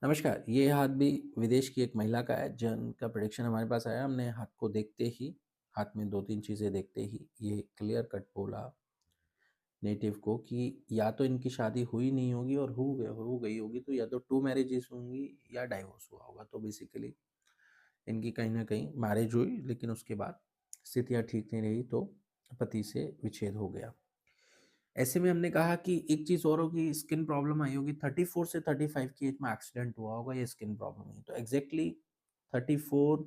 नमस्कार, ये हाथ भी विदेश की एक महिला का है जिनका प्रेडिक्शन हमारे पास आया। हमने हाथ को देखते ही, हाथ में 2-3 चीज़ें देखते ही ये क्लियर कट बोला नेटिव को कि या तो इनकी शादी हुई नहीं होगी और हो गई होगी तो या तो 2 मैरेजेस होंगी या डाइवोर्स हुआ होगा। तो बेसिकली इनकी कहीं न कहीं मैरिज हुई लेकिन उसके बाद स्थितियाँ ठीक नहीं रही तो पति से विच्छेद हो गया। ऐसे में हमने कहा कि एक चीज़ और होगी, स्किन प्रॉब्लम आई होगी। 34 से 35 की एज में एक्सीडेंट हुआ होगा, ये स्किन प्रॉब्लम है। तो एग्ज़ैक्टली 34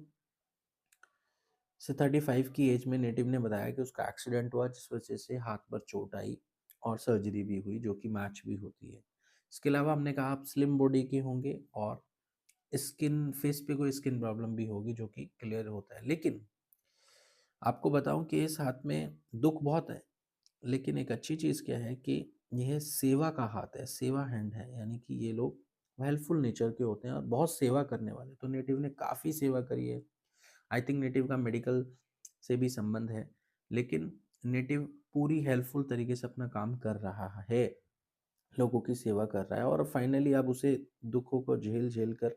से 35 की एज में नेटिव ने बताया कि उसका एक्सीडेंट हुआ जिस वजह से हाथ पर चोट आई और सर्जरी भी हुई जो कि मैच भी होती है। इसके अलावा हमने कहा आप स्लिम बॉडी के होंगे और स्किन फेस पे कोई स्किन प्रॉब्लम भी होगी जो कि क्लियर होता है। लेकिन आपको बताऊँ कि इस हाथ में दुःख बहुत है। लेकिन एक अच्छी चीज़ क्या है कि यह सेवा का हाथ है, सेवा हैंड है, यानी कि ये लोग हेल्पफुल नेचर के होते हैं और बहुत सेवा करने वाले। तो नेटिव ने काफ़ी सेवा करी है। आई थिंक नेटिव का मेडिकल से भी संबंध है, लेकिन नेटिव पूरी हेल्पफुल तरीके से अपना काम कर रहा है, लोगों की सेवा कर रहा है और फाइनली अब उसे दुखों को झेल-झेल कर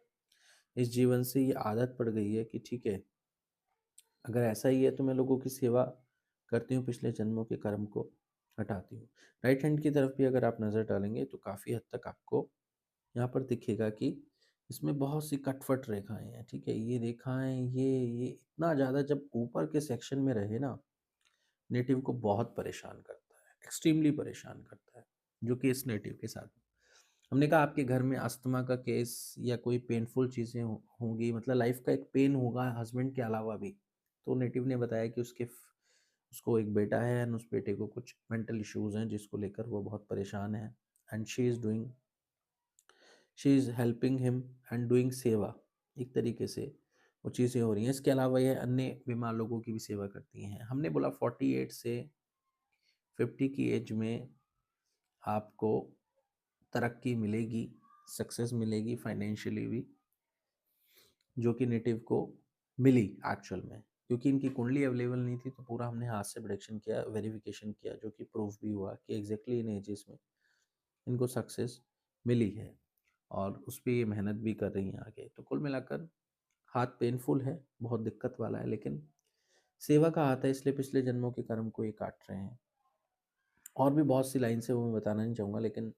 इस जीवन से ये आदत पड़ गई है कि ठीक है, अगर ऐसा ही है तो मैं लोगों की सेवा करती हूँ, पिछले जन्मों के कर्म को हटाती हूँ। राइट हैंड की तरफ भी अगर आप नज़र डालेंगे तो काफ़ी हद तक आपको यहाँ पर दिखेगा कि इसमें बहुत सी कट-फट रेखाएँ हैं, ठीक है? ये रेखाएँ ये इतना ज़्यादा जब ऊपर के सेक्शन में रहे ना, नेटिव को बहुत परेशान करता है, एक्सट्रीमली परेशान करता है, जो कि इस नेटिव के साथ हमने कहा आपके घर में अस्थमा का केस या कोई पेनफुल चीज़ें होंगी, मतलब लाइफ का एक पेन होगा हस्बैंड के अलावा भी। तो नेटिव ने बताया कि उसको एक बेटा है एंड उस बेटे को कुछ मेंटल इश्यूज़ हैं जिसको लेकर वो बहुत परेशान है and she is helping him and doing सेवा। एक तरीके से वो चीज़ें हो रही हैं। इसके अलावा ये अन्य बीमार लोगों की भी सेवा करती हैं। हमने बोला 48 से 50 की एज में आपको तरक्की मिलेगी, सक्सेस मिलेगी फाइनेंशियली भी, जो कि नेटिव को मिली एक्चुअल में। क्योंकि इनकी कुंडली अवेलेबल नहीं थी तो पूरा हमने हाथ से प्रेडिक्शन किया, वेरिफिकेशन किया, जो कि प्रूफ भी हुआ कि एग्ज़ैक्टली इन एजेस में इनको सक्सेस मिली है और उस पे ये मेहनत भी कर रही हैं आगे। तो कुल मिलाकर हाथ पेनफुल है, बहुत दिक्कत वाला है, लेकिन सेवा का हाथ है इसलिए पिछले जन्मों के कर्म को ये काट रहे हैं। और भी बहुत सी लाइन्स है वो मैं बताना नहीं चाहूँगा, लेकिन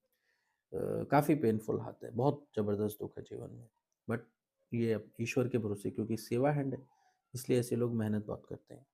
काफ़ी पेनफुल हाथ है, बहुत ज़बरदस्त दुःख है जीवन में। बट ये अब ईश्वर के भरोसे, क्योंकि सेवा हैंड है, इसलिए ऐसे लोग मेहनत बहुत करते हैं।